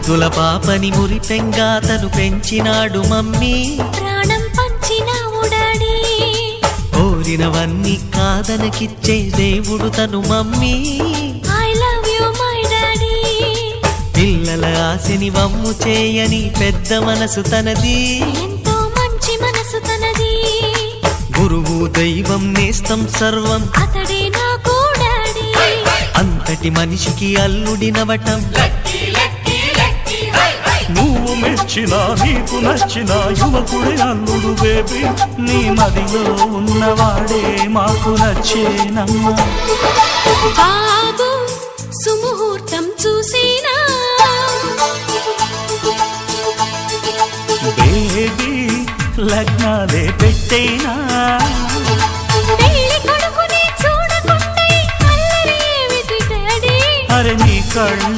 ముద్దుల పాపని మురిపెంగా తను పెంచినాడు మమ్మీ, ప్రాణం పంచినావు డాడీ. కోరినవన్నీ కాదనకిచ్చే దేవుడు తను mummy, I love you my daddy. పిల్లల ఆశని వమ్ము చేయని పెద్ద మనసు తనది, ఎంతో మంచి మనసు తనది. గురువు దైవం నేస్తం సర్వం అతడే నాకు డాడీ. అంతటి మనిషికి అల్లుడినవటం, నువ్వు మెచ్చిన నీకు నచ్చిన యువకుడే అల్లుడు బేబీ, నీ మదిలో ఉన్నవాడే మాకు నచ్చేనమ్మా. బాబు సుముహూర్తం చూసేనా, బేబీ లగ్నాలే పెట్టేనా. పెళ్లి కొడుకుని చూడకుండా అల్లరి ఏమిటి డాడీ. అరే నీ కళ్ళ